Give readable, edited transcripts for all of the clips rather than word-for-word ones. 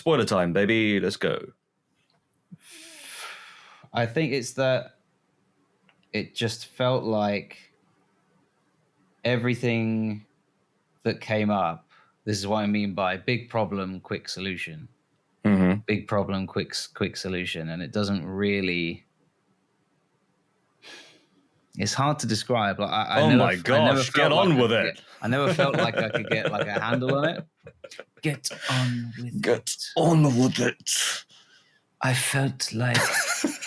Spoiler time, baby. Let's go. I think it's that it just felt like everything that came up. This is what I mean by big problem, quick solution. Mm-hmm. Big problem, quick solution, and it doesn't really. It's hard to describe. Like I never get on with it. I never felt like I could get like a handle on it. Get on with it. I felt like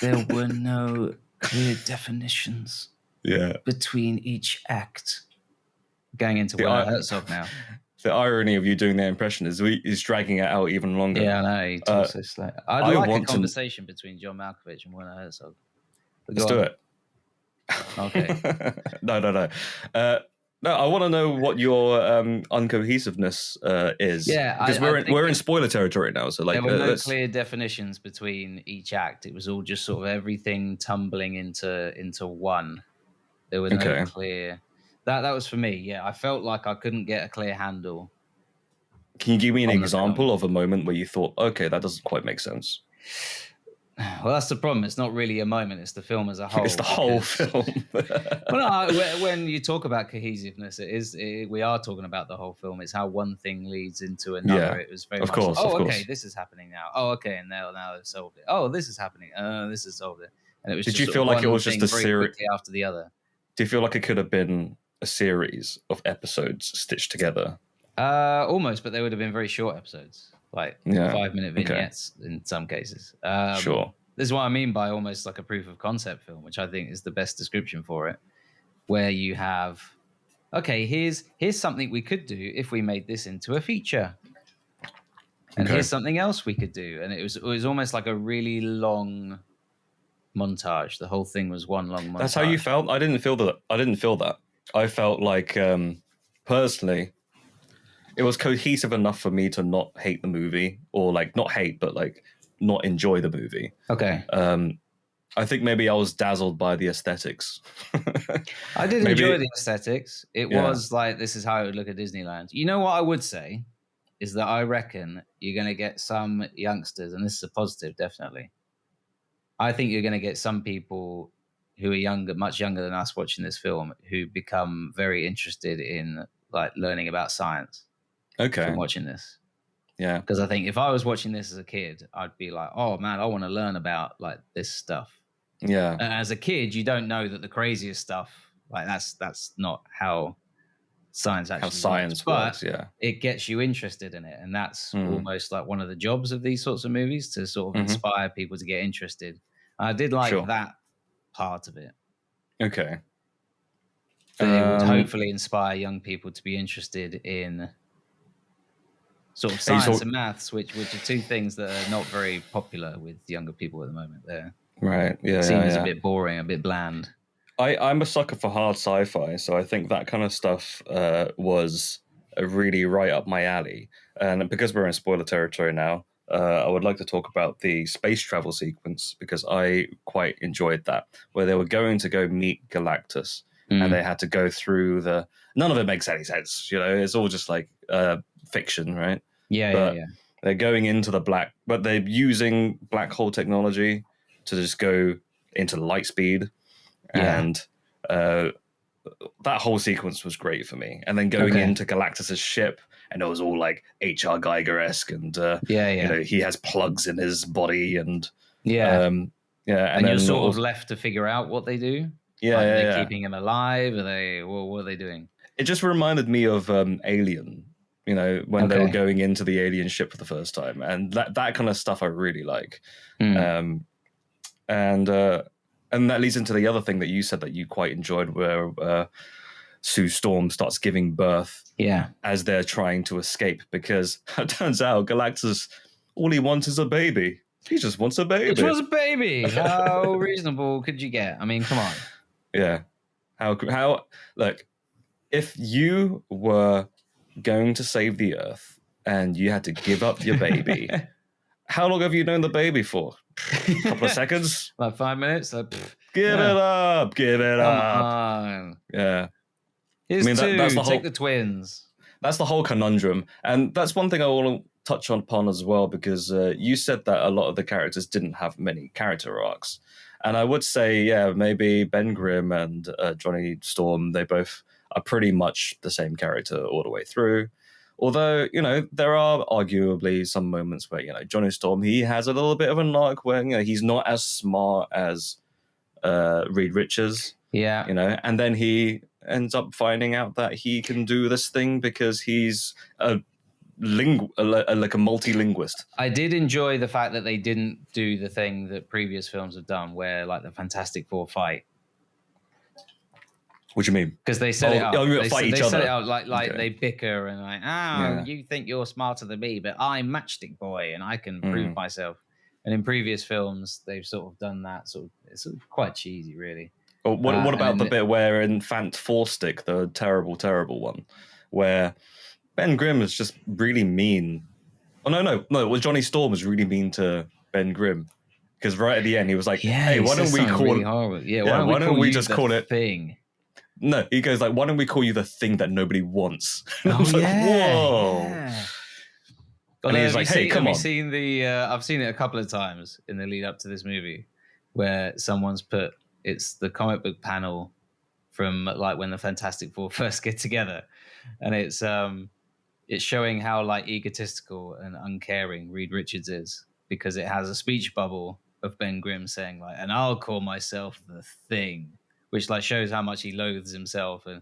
there were no clear definitions between each act. Going into Werner Herzog now. The irony of you doing that impression is he's dragging it out even longer. Yeah, I know. He talks so slow. I'd like a conversation between John Malkovich and Werner Herzog. Let's do it. Okay. No. No, I want to know what your uncohesiveness is. Yeah, because we're in spoiler territory now. So like, there were no clear definitions between each act. It was all just sort of everything tumbling into one. There were no clear. That was for me. Yeah, I felt like I couldn't get a clear handle. Can you give me an example of a moment where you thought, okay, that doesn't quite make sense? Well, that's the problem. It's not really a moment. It's the film as a whole. It's the whole film. Well, no, when you talk about cohesiveness, we are talking about the whole film. It's how one thing leads into another. Yeah, it was very much like, okay, this is happening now. Oh, okay, and now they've solved it. Oh, this is happening. This has solved it. And it was. Did you feel like it was just a series after the other? Do you feel like it could have been a series of episodes stitched together? Almost, but they would have been very short episodes. Like 5-minute vignettes in some cases. Sure. This is what I mean by almost like a proof of concept film, which I think is the best description for it, where you have, okay, here's something we could do if we made this into a feature. And here's something else we could do. And it was almost like a really long montage. The whole thing was one long montage. That's how you felt? I didn't feel that. I felt like, personally, it was cohesive enough for me to not hate the movie, or like not hate, but like not enjoy the movie. Okay. I think maybe I was dazzled by the aesthetics. I did enjoy the aesthetics. It was like, this is how it would look at Disneyland. You know what I would say is that I reckon you're going to get some youngsters, and this is a positive, definitely. I think you're going to get some people who are younger, much younger than us, watching this film, who become very interested in like learning about science. Okay. From watching this. Yeah. Because I think if I was watching this as a kid, I'd be like, oh man, I want to learn about like this stuff. Yeah. And as a kid, you don't know that the craziest stuff, like that's not how science actually works. But it gets you interested in it. And that's almost like one of the jobs of these sorts of movies, to sort of inspire people to get interested. I did like that part of it. Okay. But it would hopefully inspire young people to be interested in sort of science and maths, which are two things that are not very popular with younger people at the moment. They're seen as a bit boring, a bit bland. I'm a sucker for hard sci-fi, so I think that kind of stuff was really right up my alley. And because we're in spoiler territory now, I would like to talk about the space travel sequence, because I quite enjoyed that, where they were going to go meet Galactus, and they had to go through none of it makes any sense. You know, it's all just like fiction, right? Yeah. They're going into but they're using black hole technology to just go into light speed. Yeah. And that whole sequence was great for me. And then going into Galactus's ship, and it was all like H.R. Geiger-esque, and you know, he has plugs in his body, and and you're sort of left to figure out what they do. Yeah, like, are they keeping him alive? What are they doing? It just reminded me of Alien. You know, when they were going into the alien ship for the first time, and that kind of stuff I really like. And that leads into the other thing that you said that you quite enjoyed, where Sue Storm starts giving birth as they're trying to escape, because it turns out Galactus, all he wants is a baby. He just wants a baby. It was a baby. How reasonable could you get? I mean, come on. Yeah. How look, if you were going to save the Earth and you had to give up your baby, how long have you known the baby for? A couple of seconds? Like 5 minutes? Give it up. Come on. Yeah. Here's that's the take the twins. That's the whole conundrum. And that's one thing I want touch upon as well, because you said that a lot of the characters didn't have many character arcs. And I would say, yeah, maybe Ben Grimm and Johnny Storm, they both are pretty much the same character all the way through. Although, there are arguably some moments where, Johnny Storm, he has a little bit of an arc where, he's not as smart as Reed Richards. Yeah. And then he ends up finding out that he can do this thing because he's like a multi-linguist. I did enjoy the fact that they didn't do the thing that previous films have done, where like the Fantastic Four fight. What do you mean? Because they set it up. They fight each other. Set it up like they bicker and like, you think you're smarter than me, but I'm Matchstick Boy and I can prove myself. And in previous films, they've sort of done that. It's sort of quite cheesy, really. Well, what about the bit where in Fant Four Stick, the terrible, terrible one, where Ben Grimm is just really mean? Oh no! Well, Johnny Storm was really mean to Ben Grimm because right at the end he was like, "Hey, why don't we call really it? Horrible. Yeah, why don't we just call it thing?" No, he goes like, "Why don't we call you the thing that nobody wants?" Oh like, yeah. Whoa. Yeah. And he's like, "Hey, come on." I've seen it a couple of times in the lead up to this movie, where someone's put it's the comic book panel from like when the Fantastic Four first get together, and it's showing how like egotistical and uncaring Reed Richards is, because it has a speech bubble of Ben Grimm saying like, "And I'll call myself the Thing," which like shows how much he loathes himself, and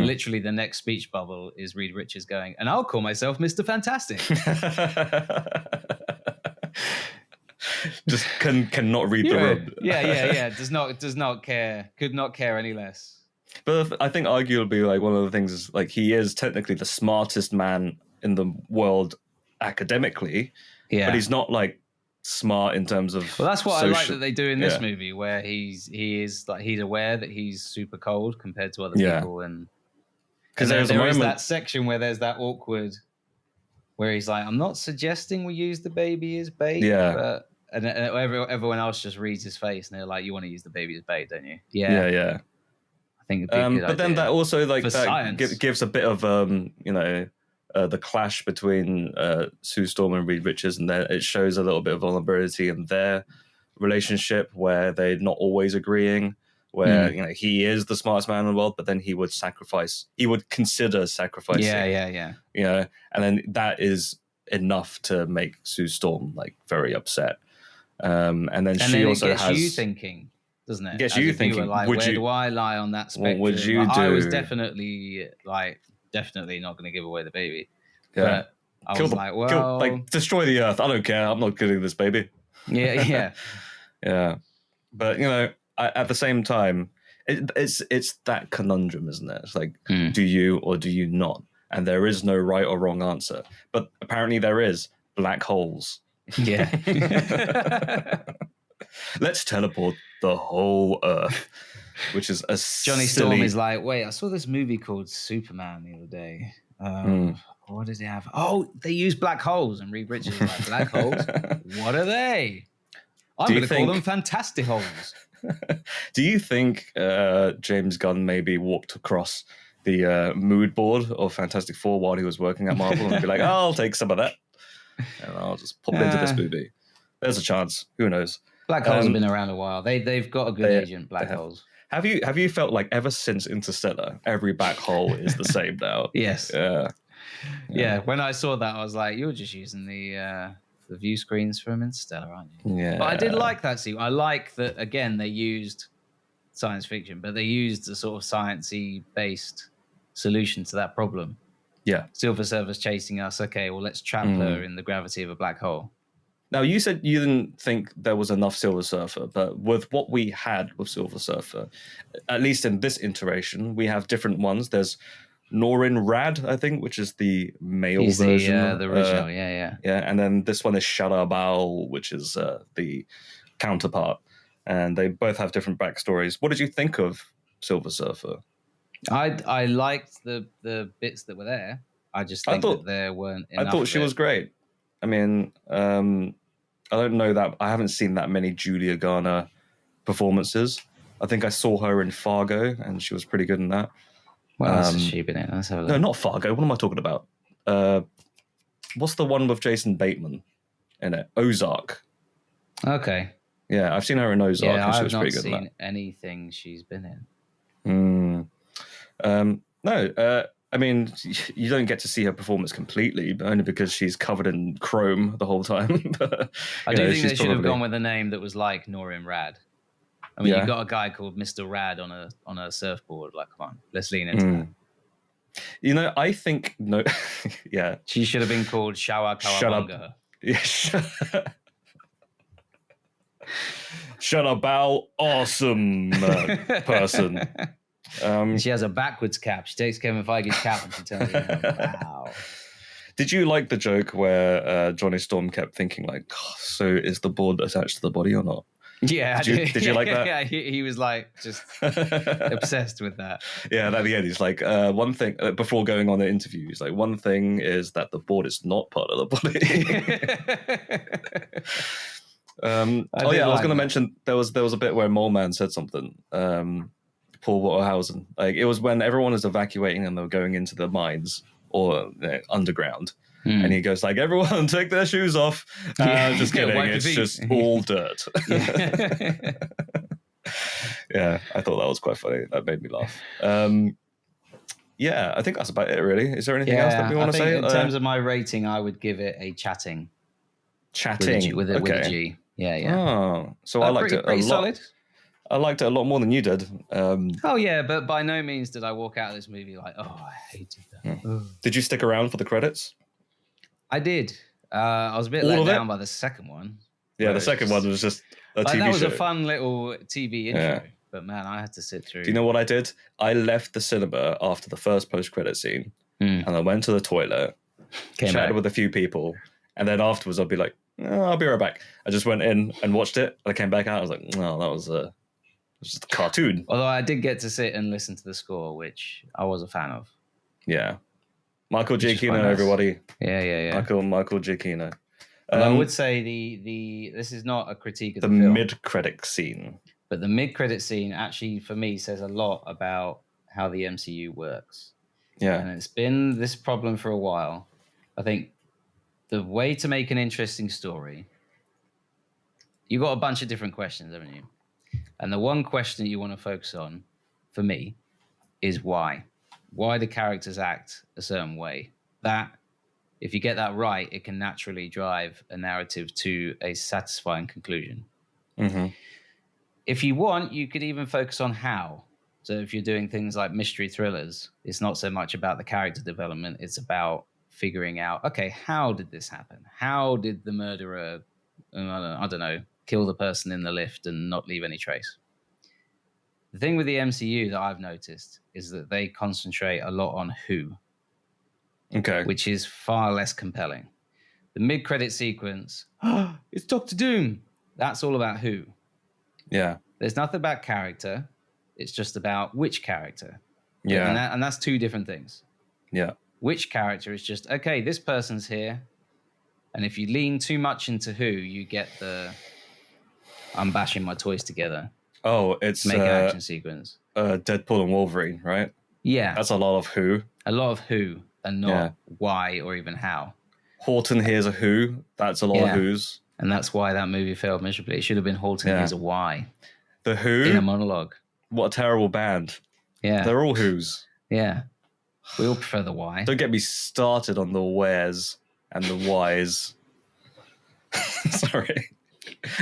literally the next speech bubble is Reed Richards going, "And I'll call myself Mr. Fantastic." Just cannot read the room. Yeah. Does not care. Could not care any less. But I think arguably like one of the things is like he is technically the smartest man in the world academically. Yeah. But he's not like smart in terms of that's what I like that they do in this movie, where he's aware that he's super cold compared to other people, and because there is that section where there's that awkward where he's like, "I'm not suggesting we use the baby as bait," but and everyone else just reads his face and they're like, "You want to use the baby as bait, don't you?" Yeah. I think it'd be a good but then that also like that gives a bit of the clash between Sue Storm and Reed Richards, and then it shows a little bit of vulnerability in their relationship where they're not always agreeing. Where he is the smartest man in the world, but then he would consider sacrificing. Yeah. And then that is enough to make Sue Storm like very upset. And then she also has you thinking, doesn't it? Gets you thinking. Like, where do I lie on that spectrum? What would you do? I was definitely not going to give away the baby. Yeah. But I was like, destroy the earth. I don't care. I'm not killing this baby. Yeah. Yeah. But at the same time, it's that conundrum, isn't it? It's like, do you or do you not? And there is no right or wrong answer. But apparently there is. Black holes. Yeah. Let's teleport the whole Earth, which is a Johnny Storm is like, wait, I saw this movie called Superman the other day. What did it have? Oh, they use black holes. And Reed Richards is like, black holes? What are they? I'm going to call them fantastic holes. Do you think James Gunn maybe walked across the mood board of Fantastic Four while he was working at Marvel and be like, I'll take some of that and I'll just pop it into this movie? There's a chance. Who knows? Black holes have been around a while. They've got a good agent, black holes. Have you felt like ever since Interstellar, every black hole is the same now? Yes. Yeah. When I saw that, I was like, you're just using the view screens from Interstellar, aren't you? Yeah. But I did like that scene. I like that, again, they used science fiction, but they used a sort of sciencey based solution to that problem. Yeah. Silver Surfer's chasing us. Okay, well, let's trap her in the gravity of a black hole. Now, you said you didn't think there was enough Silver Surfer, but with what we had with Silver Surfer, at least in this iteration, we have different ones. There's Norin Rad, I think, which is the male version. The original, yeah. Yeah, and then this one is Shadabal, which is the counterpart. And they both have different backstories. What did you think of Silver Surfer? I liked the bits that were there. I just think that there weren't enough. I thought she was great. I mean, I don't know that. I haven't seen that many Julia Garner performances. I think I saw her in Fargo, and she was pretty good in that. What else has she been in? Let's have a look. No, not Fargo. What am I talking about? what's the one with Jason Bateman in it? Ozark. Okay. Yeah, I've seen her in Ozark, and she was pretty good in that. I've not seen anything she's been in. No, I mean, you don't get to see her performance completely, but only because she's covered in chrome the whole time. But, I do think they should have gone with a name that was like Norrin Rad. I mean, you've got a guy called Mr. Rad on a surfboard. Like, come on, let's lean into that. You know, I think no, yeah. She should have been called Shawa Kawabanga. Shut up. Yeah. Shut up, Al. Awesome person. She has a backwards cap. She takes Kevin Feige's cap and she turns it around. Wow. Did you like the joke where Johnny Storm kept thinking like, oh, so is the board attached to the body or not? Yeah, did you like that? Yeah, he was like just obsessed with that. Yeah, and at the end, he's like, one thing before going on the interview, he's like, one thing is that the board is not part of the body. I was going to mention there was a bit where Mole Man said something. Paul Waterhausen, like it was when everyone was evacuating and they were going into the mines or underground. And he goes like, everyone take their shoes off. Just kidding. It's just all dirt. Yeah, I thought that was quite funny. That made me laugh. Yeah, I think that's about it, really. Is there anything else that we want to say? In terms of my rating, I would give it a chatting. Chatting? With a G. Yeah. Oh, so I liked it a lot. Solid. I liked it a lot more than you did. Oh, yeah, but by no means did I walk out of this movie like, oh, I hated that. Did you stick around for the credits? I did. I was a bit let down by the second one. Yeah, the second one was just a TV show. That was a fun little TV intro. Yeah. But man, I had to sit through. Do you know what I did? I left the cinema after the first post-credit scene, and I went to the toilet, chatted with a few people, and then afterwards I'd be like, oh, I'll be right back. I just went in and watched it, and I came back out. I was like, no, that was just a cartoon. Although I did get to sit and listen to the score, which I was a fan of. Yeah. Michael Giacchino, everybody. Yeah. Michael Giacchino. I would say this is not a critique of the film. The mid-credit scene. But the mid-credit scene actually, for me, says a lot about how the MCU works. Yeah. And it's been this problem for a while. I think the way to make an interesting story, you've got a bunch of different questions, haven't you? And the one question you want to focus on, for me, is why. Why the characters act a certain way. That, if you get that right, it can naturally drive a narrative to a satisfying conclusion. Mm-hmm. If you want, you could even focus on how. So if you're doing things like mystery thrillers, it's not so much about the character development, it's about figuring out, okay, how did this happen? How did the murderer, I don't know, kill the person in the lift and not leave any trace? The thing with the MCU that I've noticed is that they concentrate a lot on who. Okay. Which is far less compelling. The mid-credit sequence, it's Doctor Doom. That's all about who. Yeah. There's nothing about character. It's just about which character. Yeah. And that's two different things. Yeah. Which character is just, okay, this person's here. And if you lean too much into who, you get I'm bashing my toys together. Oh, it's make an action sequence. Deadpool and Wolverine, right? Yeah. That's a lot of who. A lot of who and not why or even how. Horton hears a who. That's a lot of who's. And that's why that movie failed miserably. It should have been Horton hears a why. The Who? In a monologue. What a terrible band. Yeah. They're all who's. Yeah. We all prefer the why. Don't get me started on the wheres and the whys. Sorry.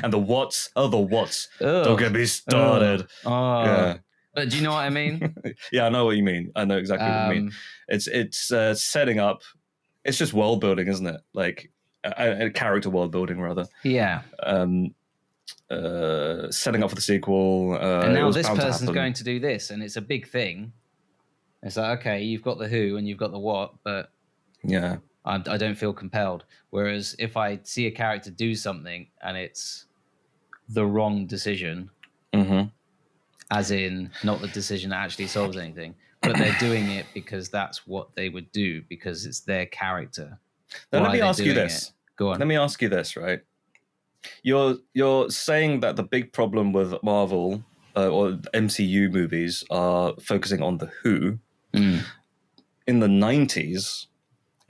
And the what's. Oh, the what's. Ugh. Don't get me started. Yeah. But do you know what I mean? Yeah, I know what you mean. I know exactly what you mean. It's setting up. It's just world building, isn't it? Like a character world building, rather. Yeah. Setting up for the sequel. And now this person's going to do this, and it's a big thing. It's like, okay, you've got the who and you've got the what, but yeah, I don't feel compelled. Whereas if I see a character do something and it's the wrong decision, as in not the decision that actually solves anything, but they're doing it because that's what they would do because it's their character. Now, let me ask you this. Go on. Let me ask you this, right? You're saying that the big problem with Marvel or MCU movies are focusing on the who. In the 90s,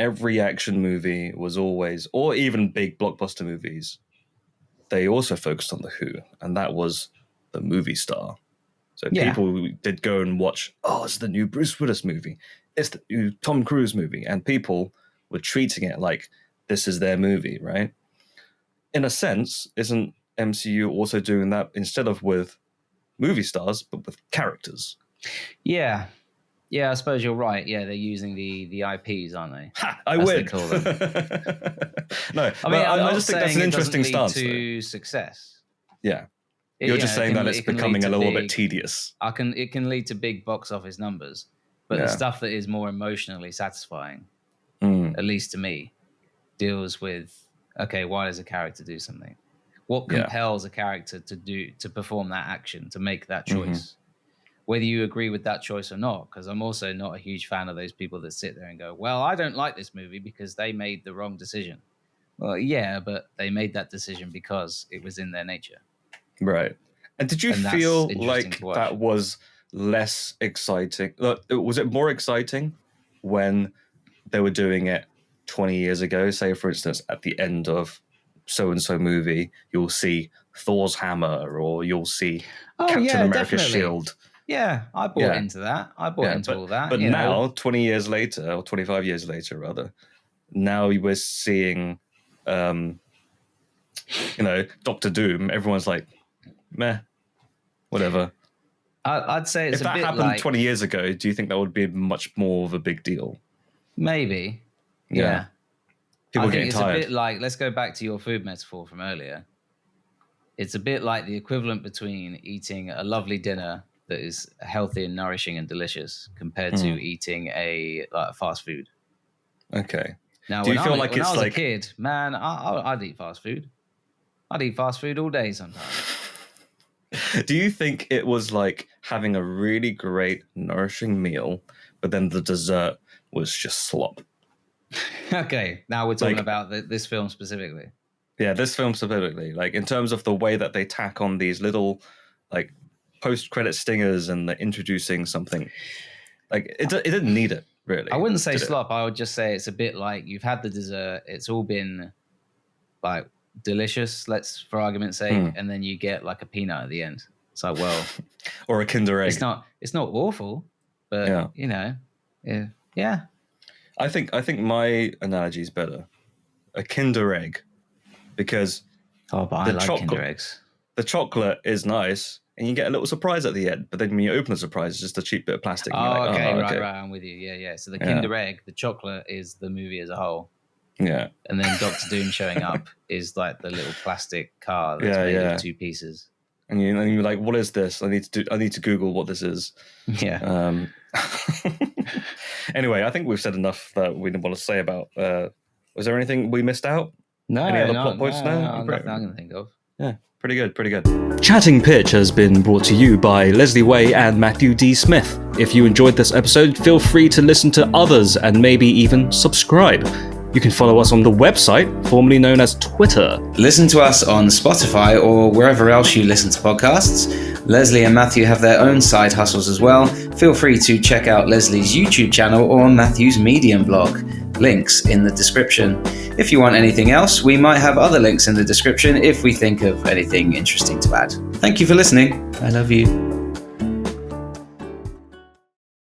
every action movie was always, or even big blockbuster movies, they also focused on the who, and that was the movie star. So people did go and watch, it's the new Bruce Willis movie, it's the new Tom Cruise movie, and people were treating it like this is their movie, right? In a sense, isn't MCU also doing that instead of with movie stars, but with characters? Yeah. Yeah, I suppose you're right. Yeah, they're using the IPs, aren't they? I win. They call them. No, I mean, I just think that's an interesting stance. To success. Yeah, you're just saying that it's becoming a little bit tedious. It can lead to big box office numbers, but the stuff that is more emotionally satisfying, at least to me, deals with why does a character do something? What compels a character to perform that action, to make that choice? Whether you agree with that choice or not, because I'm also not a huge fan of those people that sit there and go, well, I don't like this movie because they made the wrong decision. Well, yeah, but they made that decision because it was in their nature. Right. And did you feel like that was less exciting? Was it more exciting when they were doing it 20 years ago? Say, for instance, at the end of so-and-so movie, you'll see Thor's hammer, or you'll see Captain America's shield. Yeah, I bought into that. I bought into all that. But now, 20 years later, or 25 years later, rather, now we're seeing, Doctor Doom. Everyone's like, meh, whatever. I'd say it's if that happened 20 years ago, do you think that would be much more of a big deal? Maybe. Yeah. People I think getting tired. It's a bit like, let's go back to your food metaphor from earlier. It's a bit like the equivalent between eating a lovely dinner that is healthy and nourishing and delicious compared to eating a fast food. Okay. Now, when I was a kid, man, I'd eat fast food. I'd eat fast food all day sometimes. Do you think it was like having a really great, nourishing meal, but then the dessert was just slop? Okay, now we're talking about this film specifically. Yeah, this film specifically. Like, in terms of the way that they tack on these little, like, post-credit stingers and introducing something. Like, it didn't need it, really. I wouldn't say slop. I would just say it's a bit like you've had the dessert. It's all been, like, delicious, for argument's sake, and then you get, like, a peanut at the end. It's like, well... or a Kinder Egg. It's not awful, but, yeah. I think my analogy is better. A Kinder Egg. Because... I like Kinder Eggs. The chocolate is nice, and you get a little surprise at the end. But then when you open the surprise, it's just a cheap bit of plastic. Right, I'm with you. Yeah. So the Kinder Egg, the chocolate is the movie as a whole. Yeah. And then Doctor Doom showing up is like the little plastic car that's made of two pieces. And you're like, what is this? I need to Google what this is. Yeah. Anyway, I think we've said enough that we didn't want to say about. Was there anything we missed out? No. Any other plot points? No, nothing I can think of. Yeah. Pretty good. Chatting Pitch has been brought to you by Leslie Way and Matthew D. Smith. If you enjoyed this episode, feel free to listen to others and maybe even subscribe. You can follow us on the website, formerly known as Twitter. Listen to us on Spotify or wherever else you listen to podcasts. Leslie and Matthew have their own side hustles as well. Feel free to check out Leslie's YouTube channel or Matthew's Medium blog. Links in the description. If you want anything else, we might have other links in the description if we think of anything interesting to add. Thank you for listening. I love you.